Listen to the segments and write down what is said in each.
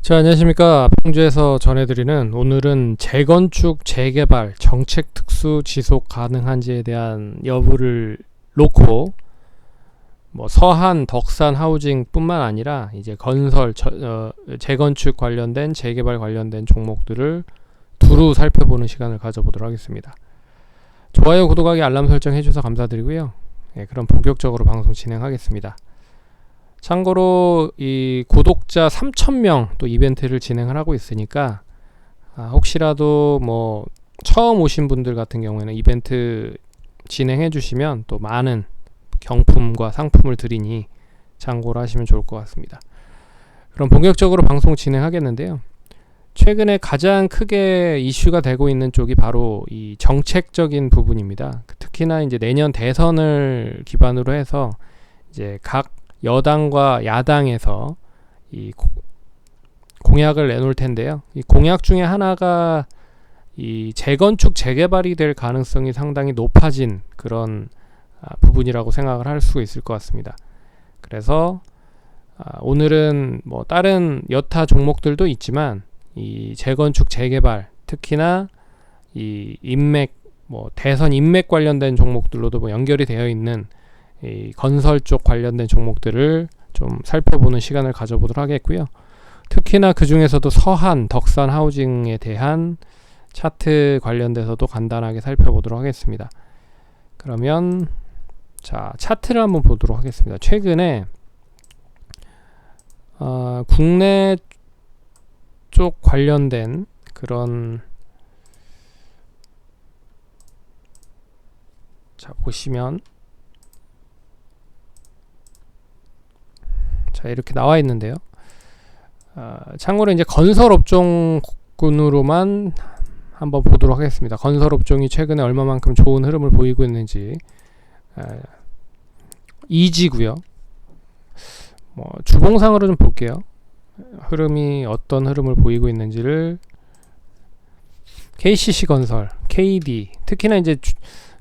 자, 안녕하십니까. 평주에서 전해드리는 오늘은 재건축, 재개발, 정책 특수 지속 가능한지에 대한 여부를 놓고 서한, 덕산 하우징 뿐만 아니라 이제 건설, 재건축 관련된, 재개발 관련된 종목들을 두루 살펴보는 시간을 가져보도록 하겠습니다. 좋아요, 구독하기, 알람 설정 해주셔서 감사드리고요. 그럼 본격적으로 방송 진행하겠습니다. 참고로 이 구독자 3,000명 또 이벤트를 진행을 하고 있으니까 혹시라도 처음 오신 분들 같은 경우에는 이벤트 진행해 주시면 또 많은 경품과 상품을 드리니 참고를 하시면 좋을 것 같습니다. 그럼 본격적으로 방송 진행하겠는데요. 최근에 가장 크게 이슈가 되고 있는 쪽이 바로 이 정책적인 부분입니다. 특히나 이제 내년 대선을 기반으로 해서 이제 각 여당과 야당에서 이 공약을 내놓을 텐데요. 이 공약 중에 하나가 이 재건축 재개발이 될 가능성이 상당히 높아진 그런 부분이라고 생각을 할 수 있을 것 같습니다. 그래서 오늘은 다른 여타 종목들도 있지만 이 재건축 재개발, 특히나 이 인맥 대선 인맥 관련된 종목들로도 연결이 되어 있는 이 건설 쪽 관련된 종목들을 좀 살펴보는 시간을 가져보도록 하겠고요. 특히나 그 중에서도 서한, 덕산 하우징에 대한 차트 관련돼서도 간단하게 살펴보도록 하겠습니다. 그러면 자, 차트를 한번 보도록 하겠습니다. 최근에 국내 쪽 관련된 그런 보시면 이렇게 나와 있는데요. 참고로 이제 건설업종군으로만 한번 보도록 하겠습니다. 건설업종이 최근에 얼마만큼 좋은 흐름을 보이고 있는지 이지고요. 주봉상으로 좀 볼게요. 흐름이 어떤 흐름을 보이고 있는지를 KCC건설, KD, 특히나 이제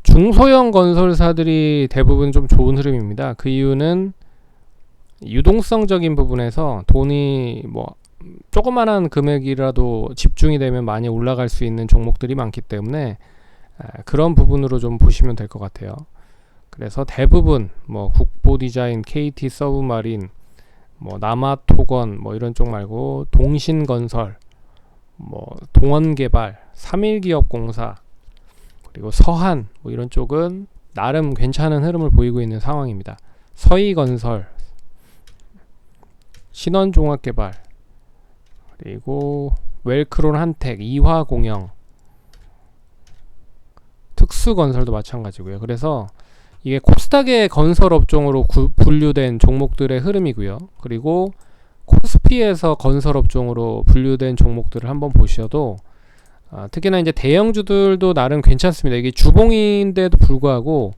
중소형 건설사들이 대부분 좀 좋은 흐름입니다. 그 이유는 유동성적인 부분에서 돈이 조그만한 금액이라도 집중이 되면 많이 올라갈 수 있는 종목들이 많기 때문에 그런 부분으로 좀 보시면 될 것 같아요. 그래서 대부분 국보디자인, KT 서브마린, 남아토건 이런 쪽 말고 동신건설, 동원개발, 3일기업공사, 그리고 서한 이런 쪽은 나름 괜찮은 흐름을 보이고 있는 상황입니다. 서희건설, 신원종합개발, 그리고 웰크론 한택, 이화공영, 특수건설도 마찬가지고요. 그래서 이게 코스닥의 건설업종으로 분류된 종목들의 흐름이고요. 그리고 코스피에서 건설업종으로 분류된 종목들을 한번 보셔도 특히나 이제 대형주들도 나름 괜찮습니다. 이게 주봉인데도 불구하고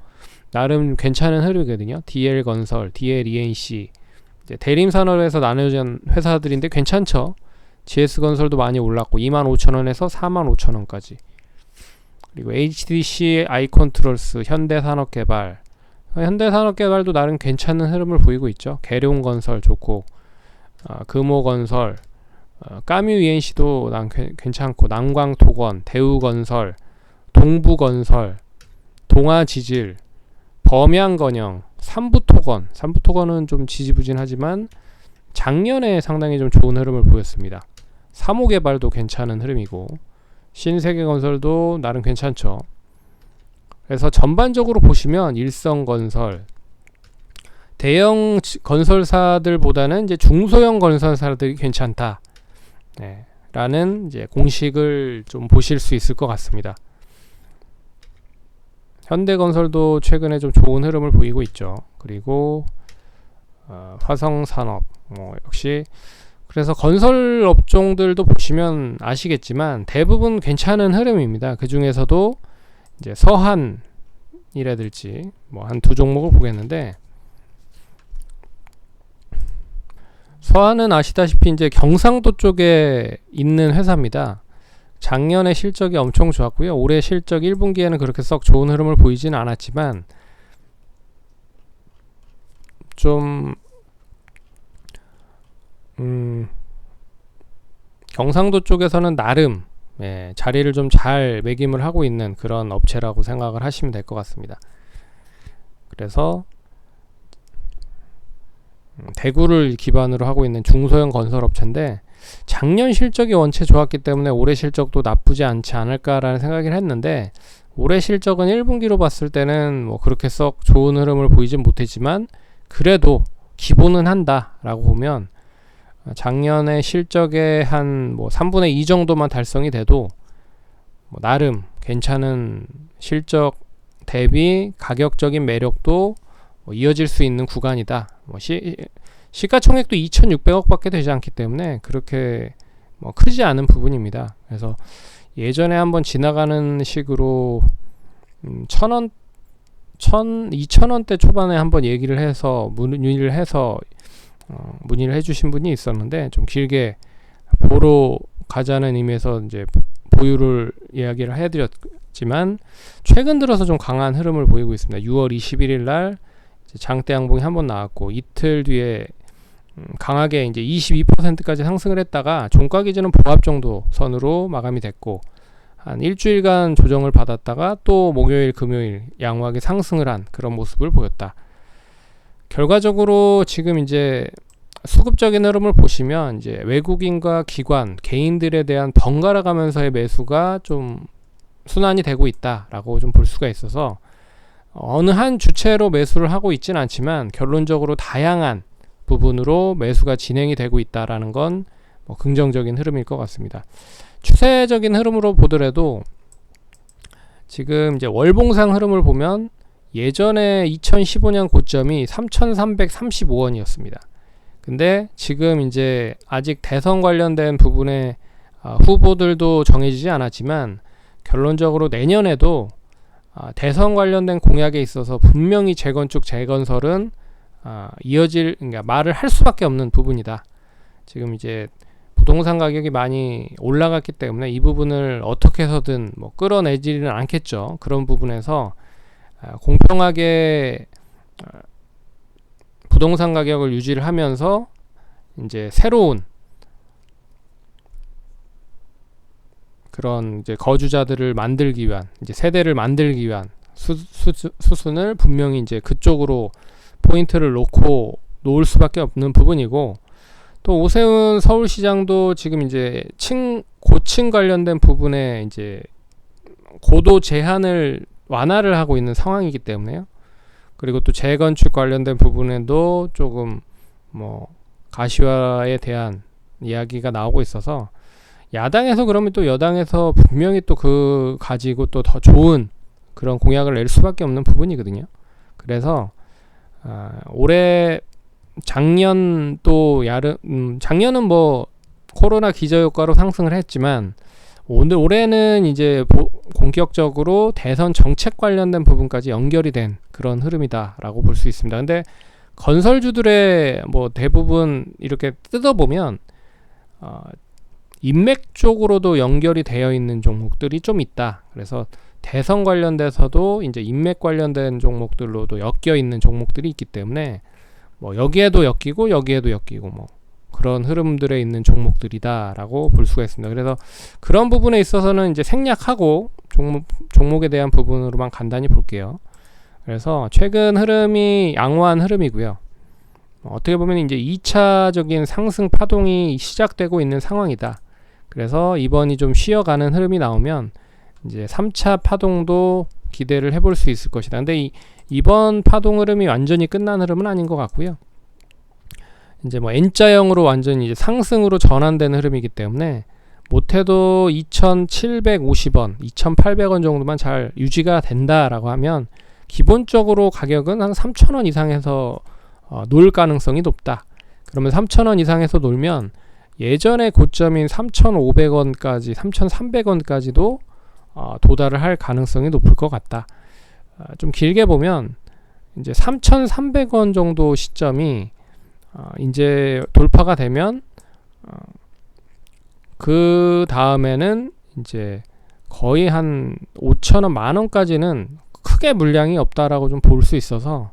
나름 괜찮은 흐름이거든요. DL건설, DLENC, 대림산업에서 나눠진 회사들인데 괜찮죠. GS건설도 많이 올랐고 25,000원에서 45,000원까지. 그리고 HDC, 아이컨트롤스, 현대산업개발, 현대산업개발도 나름 괜찮은 흐름을 보이고 있죠. 계룡건설 좋고, 금호건설, 까뮤ENC도 괜찮고, 남광토건, 대우건설, 동부건설, 동아지질, 범양건영, 삼부토건은 좀 지지부진하지만 작년에 상당히 좀 좋은 흐름을 보였습니다. 삼호개발도 괜찮은 흐름이고, 신세계건설도 나름 괜찮죠. 그래서 전반적으로 보시면 일성건설, 대형 건설사들보다는 이제 중소형 건설사들이 괜찮다, 라는 이제 공식을 좀 보실 수 있을 것 같습니다. 현대건설도 최근에 좀 좋은 흐름을 보이고 있죠. 그리고 화성산업 역시, 그래서 건설 업종들도 보시면 아시겠지만 대부분 괜찮은 흐름입니다. 그 중에서도 이제 서한이라든지 한 두 종목을 보겠는데, 서한은 아시다시피 이제 경상도 쪽에 있는 회사입니다. 작년에 실적이 엄청 좋았고요. 올해 실적 1분기에는 그렇게 썩 좋은 흐름을 보이지는 않았지만 좀 경상도 쪽에서는 나름 자리를 좀 잘 매김을 하고 있는 그런 업체라고 생각을 하시면 될 것 같습니다. 그래서 대구를 기반으로 하고 있는 중소형 건설업체인데 작년 실적이 원체 좋았기 때문에 올해 실적도 나쁘지 않지 않을까라는 생각을 했는데, 올해 실적은 1분기로 봤을 때는 뭐 그렇게 썩 좋은 흐름을 보이진 못했지만 그래도 기본은 한다라고 보면 작년에 실적의 한 뭐 3분의 2 정도만 달성이 돼도 뭐 나름 괜찮은 실적 대비 가격적인 매력도 뭐 이어질 수 있는 구간이다. 뭐 시가총액도 2,600억 밖에 되지 않기 때문에 그렇게 뭐 크지 않은 부분입니다. 그래서 예전에 한번 지나가는 식으로 1,000원, 2,000원대 초반에 한번 얘기를 해서 문의를 해주신 분이 있었는데, 좀 길게 보러 가자는 의미에서 이제 보유를 이야기를 해드렸지만 최근 들어서 좀 강한 흐름을 보이고 있습니다. 6월 21일 날 장대 양봉이 한번 나왔고 이틀 뒤에 강하게 이제 22%까지 상승을 했다가 종가 기준은 보합 정도 선으로 마감이 됐고, 한 일주일간 조정을 받았다가 또 목요일 금요일 양호하게 상승을 한 그런 모습을 보였다. 결과적으로 지금 이제 수급적인 흐름을 보시면 이제 외국인과 기관, 개인들에 대한 번갈아 가면서의 매수가 좀 순환이 되고 있다라고 좀 볼 수가 있어서 어느 한 주체로 매수를 하고 있지는 않지만 결론적으로 다양한 부분으로 매수가 진행이 되고 있다라는 건 뭐 긍정적인 흐름일 것 같습니다. 추세적인 흐름으로 보더라도 지금 이제 월봉상 흐름을 보면 예전에 2015년 고점이 3,335원이었습니다. 근데 지금 이제 아직 대선 관련된 부분에 후보들도 정해지지 않았지만 결론적으로 내년에도 대선 관련된 공약에 있어서 분명히 재건축, 재건설은 그러니까 말을 할 수밖에 없는 부분이다. 지금 이제 부동산 가격이 많이 올라갔기 때문에 이 부분을 어떻게 해서든 뭐 끌어내지는 않겠죠. 그런 부분에서 공평하게 부동산 가격을 유지를 하면서 이제 새로운 그런 이제 거주자들을 만들기 위한, 이제 세대를 만들기 위한 수순을 분명히 이제 그쪽으로 포인트를 놓고 놓을 수밖에 없는 부분이고, 또 오세훈 서울시장도 지금 이제 고층 관련된 부분에 이제 고도 제한을 완화를 하고 있는 상황이기 때문에요. 그리고 또 재건축 관련된 부분에도 조금 뭐 가시화에 대한 이야기가 나오고 있어서 야당에서 그러면 또 여당에서 분명히 또 그 가지고 또 더 좋은 그런 공약을 낼 수밖에 없는 부분이거든요. 그래서 올해 작년 또 작년은 뭐 코로나 기저효과로 상승을 했지만 올해는 이제 본격적으로 대선 정책 관련된 부분까지 연결이 된 그런 흐름이다라고 볼 수 있습니다. 근데 건설주들의 뭐 대부분 이렇게 뜯어보면 인맥 쪽으로도 연결이 되어 있는 종목들이 좀 있다. 그래서 대선 관련돼서도 이제 인맥 관련된 종목들로도 엮여 있는 종목들이 있기 때문에 뭐 여기에도 엮이고 여기에도 엮이고 뭐 그런 흐름들에 있는 종목들이다라고 볼 수가 있습니다. 그래서 그런 부분에 있어서는 이제 생략하고 종목에 대한 부분으로만 간단히 볼게요. 그래서 최근 흐름이 양호한 흐름이고요. 어떻게 보면 이제 2차적인 상승 파동이 시작되고 있는 상황이다. 그래서 이번이 좀 쉬어가는 흐름이 나오면 이제 3차 파동도 기대를 해볼 수 있을 것이다. 근데 이번 파동 흐름이 완전히 끝난 흐름은 아닌 것 같고요. 이제 뭐 N자형으로 완전히 이제 상승으로 전환되는 흐름이기 때문에 못해도 2,750원, 2,800원 정도만 잘 유지가 된다라고 하면 기본적으로 가격은 한 3,000원 이상에서 놀 가능성이 높다. 그러면 3,000원 이상에서 놀면 예전의 고점인 3,500원까지, 3,300원까지도 도달을 할 가능성이 높을 것 같다. 좀 길게 보면 이제 3,300원 정도 시점이 이제 돌파가 되면 그 다음에는 이제 거의 한 5,000원, 만원까지는 크게 물량이 없다라고 좀 볼 수 있어서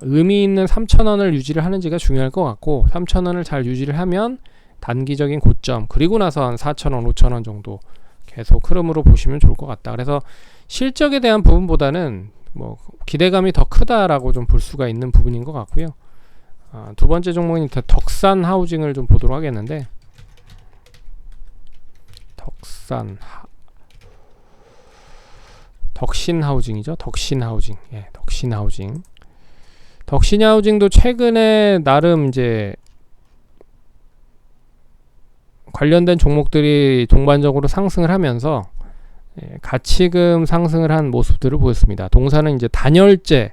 의미 있는 3,000원을 유지를 하는지가 중요할 것 같고, 3,000원을 잘 유지를 하면 단기적인 고점, 그리고 나서 한 4,000원, 5,000원 정도 계속 흐름으로 보시면 좋을 것 같다. 그래서 실적에 대한 부분보다는 뭐 기대감이 더 크다라고 좀 볼 수가 있는 부분인 것 같고요. 두 번째 종목인 덕산 하우징을 좀 보도록 하겠는데, 덕신 하우징이죠. 덕신 하우징. 예, 덕신 하우징. 덕신 하우징도 최근에 나름 이제 관련된 종목들이 동반적으로 상승을 하면서 가치금 상승을 한 모습들을 보였습니다. 동사는 이제 단열재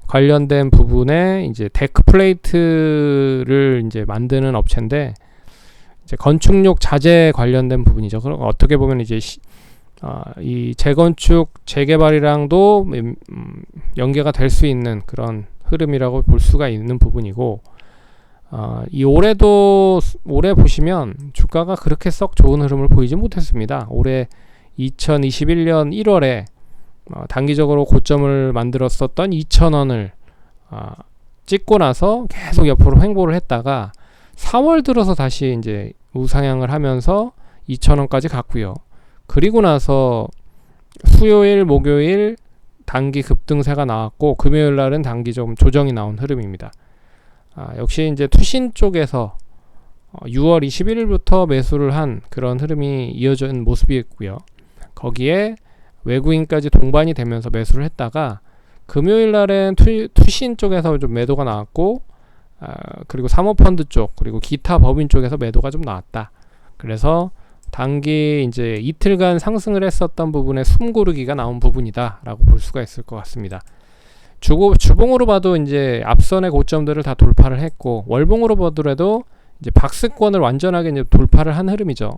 관련된 부분에 이제 데크 플레이트를 이제 만드는 업체인데, 이제 건축용 자재 관련된 부분이죠. 그럼 어떻게 보면 이제 이 재건축 재개발이랑도 연계가 될 수 있는 그런 흐름이라고 볼 수가 있는 부분이고, 이 올해 보시면 주가가 그렇게 썩 좋은 흐름을 보이지 못했습니다. 올해 2021년 1월에 단기적으로 고점을 만들었었던 2,000원을 찍고 나서 계속 옆으로 횡보를 했다가 4월 들어서 다시 이제 우상향을 하면서 2,000원까지 갔고요. 그리고 나서 수요일, 목요일 단기 급등세가 나왔고, 금요일 날은 단기 좀 조정이 나온 흐름입니다. 역시 이제 투신 쪽에서 6월 21일부터 매수를 한 그런 흐름이 이어진 모습이었고요. 거기에 외국인까지 동반이 되면서 매수를 했다가 금요일 날엔 투신 쪽에서 좀 매도가 나왔고, 그리고 사모펀드 쪽, 그리고 기타 법인 쪽에서 매도가 좀 나왔다. 그래서 단기 이제 이틀간 상승을 했었던 부분에 숨고르기가 나온 부분이다라고 볼 수가 있을 것 같습니다. 주봉으로 봐도 이제 앞선의 고점들을 다 돌파를 했고, 월봉으로 보더라도 이제 박스권을 완전하게 이제 돌파를 한 흐름이죠.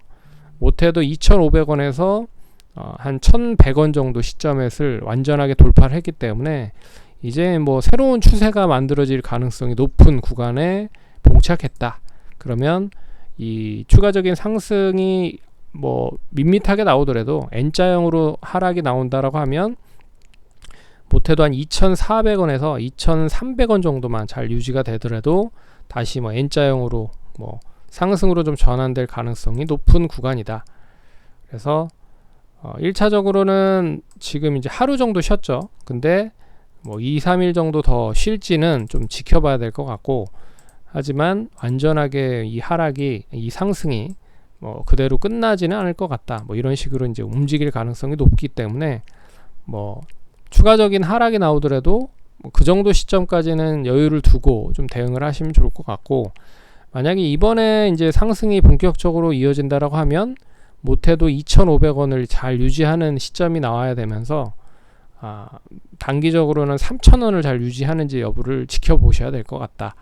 못해도 2,500원에서 한 1,100원 정도 시점에서 완전하게 돌파를 했기 때문에 이제 뭐 새로운 추세가 만들어질 가능성이 높은 구간에 봉착했다. 그러면 이 추가적인 상승이 뭐 밋밋하게 나오더라도 N자형으로 하락이 나온다라고 하면 못해도 한 2,400원에서 2,300원 정도만 잘 유지가 되더라도 다시 뭐 N자형으로 뭐 상승으로 좀 전환될 가능성이 높은 구간이다. 그래서 1차적으로는 지금 이제 하루 정도 쉬었죠. 근데 뭐 2, 3일 정도 더 쉴지는 좀 지켜봐야 될 것 같고, 하지만 완전하게 이 하락이, 이 상승이 뭐 그대로 끝나지는 않을 것 같다. 뭐 이런 식으로 이제 움직일 가능성이 높기 때문에 뭐 추가적인 하락이 나오더라도 뭐그 정도 시점까지는 여유를 두고 좀 대응을 하시면 좋을 것 같고, 만약에 이번에 이제 상승이 본격적으로 이어진다라고 하면 못해도 2,500원을 잘 유지하는 시점이 나와야 되면서 단기적으로는 3,000원을 잘 유지하는지 여부를 지켜보셔야 될 것 같다.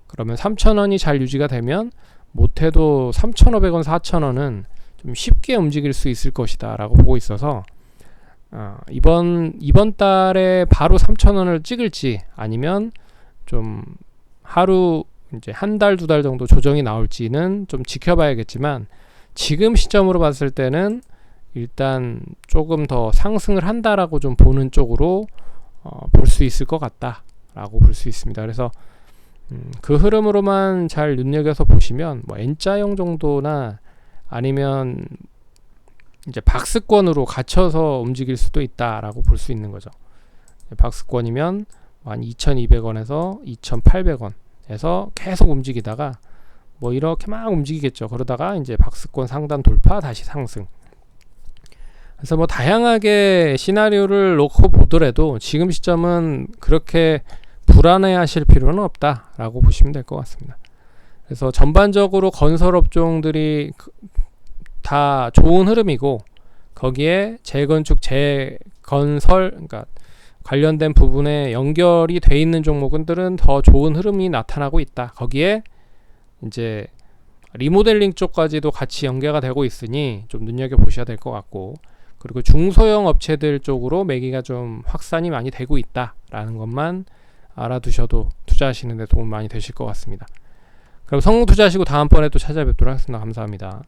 그러면 3,000원이 잘 유지가 되면 못해도 3,500원, 4,000원은 좀 쉽게 움직일 수 있을 것이다 라고 보고 있어서 이번 달에 바로 3,000원을 찍을지, 아니면 좀 하루 이제 한 달, 두 달 정도 조정이 나올지는 좀 지켜봐야겠지만, 지금 시점으로 봤을 때는 일단 조금 더 상승을 한다라고 좀 보는 쪽으로 볼 수 있을 것 같다라고 볼 수 있습니다. 그래서 그 흐름으로만 잘 눈여겨서 보시면 뭐 N자형 정도나 아니면 이제 박스권으로 갇혀서 움직일 수도 있다라고 볼 수 있는 거죠. 박스권이면 한 2,200원에서 2,800원에서 계속 움직이다가 뭐 이렇게 막 움직이겠죠. 그러다가 이제 박스권 상단 돌파, 다시 상승. 그래서 뭐 다양하게 시나리오를 놓고 보더라도 지금 시점은 그렇게 불안해 하실 필요는 없다라고 보시면 될 것 같습니다. 그래서 전반적으로 건설업종들이 다 좋은 흐름이고, 거기에 재건축, 재건설, 그러니까 관련된 부분에 연결이 돼 있는 종목들은 더 좋은 흐름이 나타나고 있다. 거기에 이제 리모델링 쪽까지도 같이 연계가 되고 있으니 좀 눈여겨보셔야 될 것 같고, 그리고 중소형 업체들 쪽으로 매기가 좀 확산이 많이 되고 있다라는 것만 알아두셔도 투자하시는 데 도움 많이 되실 것 같습니다. 그럼 성공 투자하시고 다음번에 또 찾아뵙도록 하겠습니다. 감사합니다.